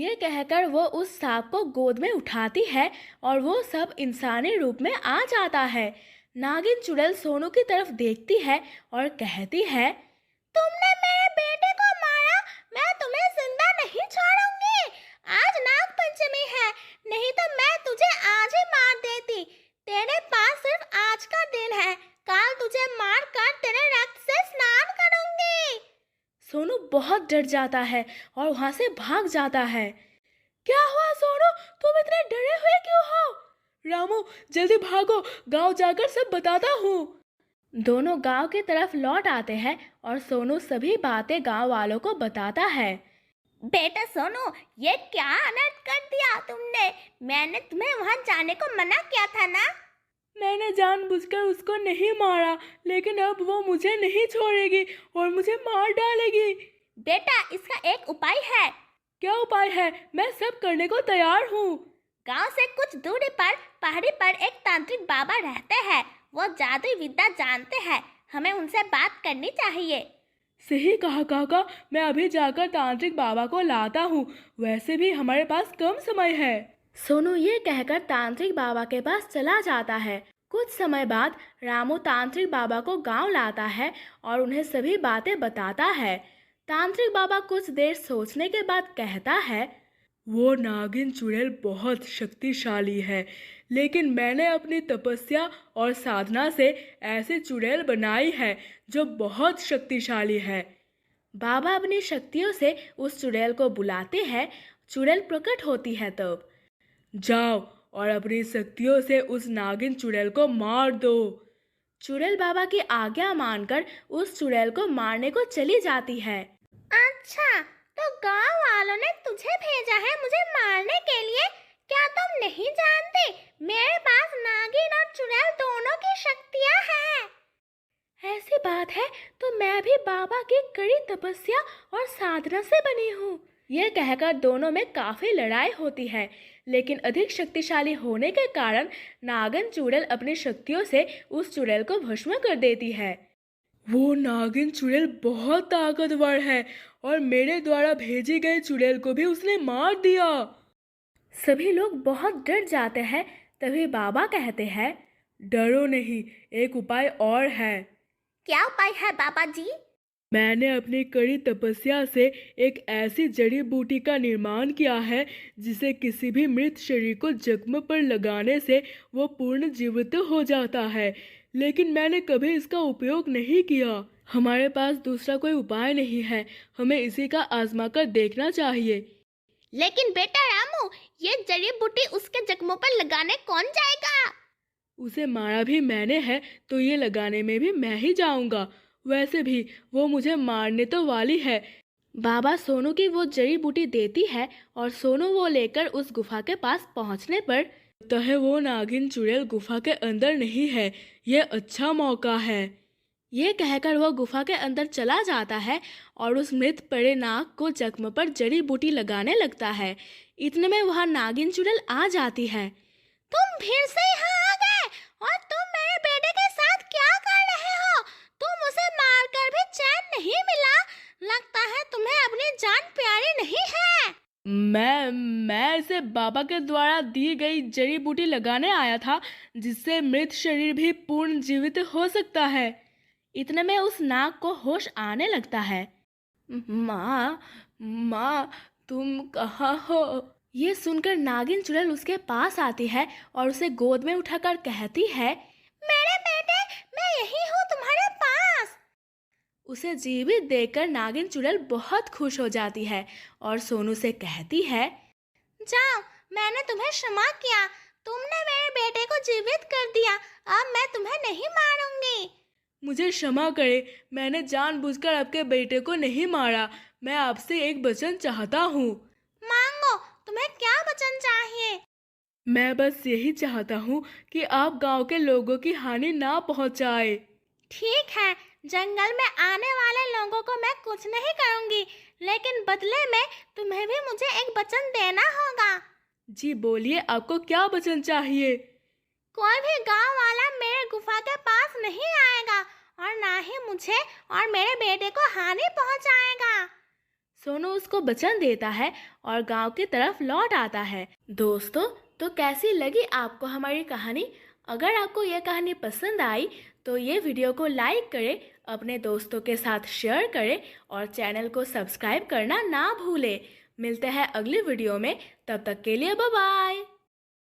ये कहकर वो उस सांप को गोद में उठाती है और वो सब इंसानी रूप में आ जाता है। नागिन चुड़ैल सोनू की तरफ देखती है और कहती है, तुमने मेरे बेटे को मारा, मैं तुम्हें जिंदा नहीं छोड़ूंगी। आज नाग पंचमी है, नहीं तो मैं तुझे आज ही मार देती। तेरे पास सिर्फ आज का दिन है, कल तुझे मार कर तेरे रक्त से स्नान करूंगी। सोनू बहुत डर जाता है और वहां से भाग जाता है। क्या हुआ सोनू, तुम इतने डरे हुए क्यों हो? रामू जल्दी भागो, गांव जाकर सब बताता हूँ। दोनों गांव की तरफ लौट आते हैं और सोनू सभी बातें गांव वालों को बताता है। बेटा सोनू, ये क्या अनर्थ कर दिया तुमने? मैंने तुम्हें वहां जाने को मना किया था ना? मैंने जानबूझकर उसको नहीं मारा, लेकिन अब वो मुझे नहीं छोड़ेगी और मुझे मार डालेगी। बेटा इसका एक उपाय है। क्या उपाय है? मैं सब करने को तैयार हूँ। गांव से कुछ दूरी पर पहाड़ी पर एक तांत्रिक बाबा रहते हैं। वो जादुई विद्या जानते हैं, हमें उनसे बात करनी चाहिए। सही कहा काका, मैं अभी जाकर तांत्रिक बाबा को लाता हूँ। वैसे भी हमारे पास कम समय है। सोनू ये कहकर तांत्रिक बाबा के पास चला जाता है। कुछ समय बाद रामू तांत्रिक बाबा को गांव लाता है और उन्हें सभी बातें बताता है। तांत्रिक बाबा कुछ देर सोचने के बाद कहता है, वो नागिन चुड़ैल बहुत शक्तिशाली है, लेकिन मैंने अपनी तपस्या और साधना से ऐसी चुड़ैल बनाई है जो बहुत शक्तिशाली है। बाबा अपनी शक्तियों से उस चुड़ैल को बुलाते हैं। चुड़ैल प्रकट होती है। तब जाओ और अपनी शक्तियों से उस नागिन चुड़ैल को मार दो। चुड़ैल बाबा की आज्ञा मानकर उस चुड़ैल को मारने को चली जाती है। अच्छा, तो गांव वालों ने तुझे भेजा है मुझे मारने के लिए? क्या तुम नहीं जानते मेरे पास नागिन और चुड़ैल दोनों की शक्तियां हैं? ऐसी बात है तो मैं भी बाबा की कड़ी तपस्या और साधना से बनी हूँ। यह कहकर दोनों में काफी लड़ाई होती है, लेकिन अधिक शक्तिशाली होने के कारण नागिन चुड़ैल अपनी शक्तियों से उस चुड़ैल को भस्म कर देती है। वो नागिन चुड़ैल बहुत ताकतवर है और मेरे द्वारा भेजी गई चुड़ैल को भी उसने मार दिया। सभी लोग बहुत डर जाते हैं। तभी बाबा कहते हैं, डरो नहीं, एक उपाय और है। क्या उपाय है बाबा जी? मैंने अपनी कड़ी तपस्या से एक ऐसी जड़ी बूटी का निर्माण किया है जिसे किसी भी मृत शरीर को जख्म पर लगाने से वो पूर्ण जीवित हो जाता है, लेकिन मैंने कभी इसका उपयोग नहीं किया। हमारे पास दूसरा कोई उपाय नहीं है, हमें इसी का आजमा कर देखना चाहिए। लेकिन बेटा रामू, ये जड़ी बूटी उसके जख्मों पर लगाने कौन जाएगा? उसे मारा भी मैंने है, तो ये लगाने में भी मैं ही जाऊंगा। वैसे भी वो मुझे मारने तो वाली है। बाबा सोनू की वो जड़ी बूटी देती है और सोनू वो लेकर उस गुफा के पास पहुंचने पर लगता है वो नागिन चुड़ैल गुफा के अंदर नहीं है। ये अच्छा मौका है। ये कहकर वो गुफा के अंदर चला जाता है और उस मृत पड़े नाग को जख्म पर जड़ी बूटी लगाने लगता है। इतने में वहाँ नागिन चुड़ैल आ जाती है। तुम फिर से यहाँ आ गए और तुम मेरे बेटे के साथ क्या कर रहे हो? तुम उसे मारकर भी चैन नहीं मिला। लगता है तुम्हें अपनी जान प्यारी नहीं है। मैं इसे बाबा के द्वारा दी गई जड़ी बूटी लगाने आया था, जिससे मृत शरीर भी पूर्ण जीवित हो सकता है। इतने में उस नाग को होश आने लगता है। माँ तुम कहाँ हो? ये सुनकर नागिन चुड़ैल उसके पास आती है और उसे गोद में उठाकर कहती है, मेरे बेटे, मैं यही हूँ तुम्हारे पास। उसे जीवित देखकर नागिन चुड़ैल बहुत खुश हो जाती है और सोनू से कहती है, जाओ, मैंने तुम्हें क्षमा किया। तुमने मेरे बेटे को जीवित कर दिया, अब मैं तुम्हें नहीं मारूंगी। मुझे क्षमा करे, मैंने जानबूझकर आपके बेटे को नहीं मारा। मैं आपसे एक वचन चाहता हूँ। मांगो, तुम्हें क्या वचन चाहिए? मैं बस यही चाहता हूँ कि आप गांव के लोगों की हानि ना पहुँचाए। ठीक है, जंगल में आने वाले लोगों को मैं कुछ नहीं करूँगी, लेकिन बदले में तुम्हें भी मुझे एक वचन देना होगा। जी बोलिए, आपको क्या वचन चाहिए? कोई भी गांव वाला मेरे गुफा के पास नहीं आएगा और ना ही मुझे और मेरे बेटे को हानि पहुंचाएगा। सोनू उसको वचन देता है और गांव की तरफ लौट आता है। दोस्तों, तो कैसी लगी आपको हमारी कहानी? अगर आपको यह कहानी पसंद आई तो ये वीडियो को लाइक करें, अपने दोस्तों के साथ शेयर करें और चैनल को सब्सक्राइब करना ना भूलें। मिलते हैं अगली वीडियो में, तब तक के लिए बाय बाय।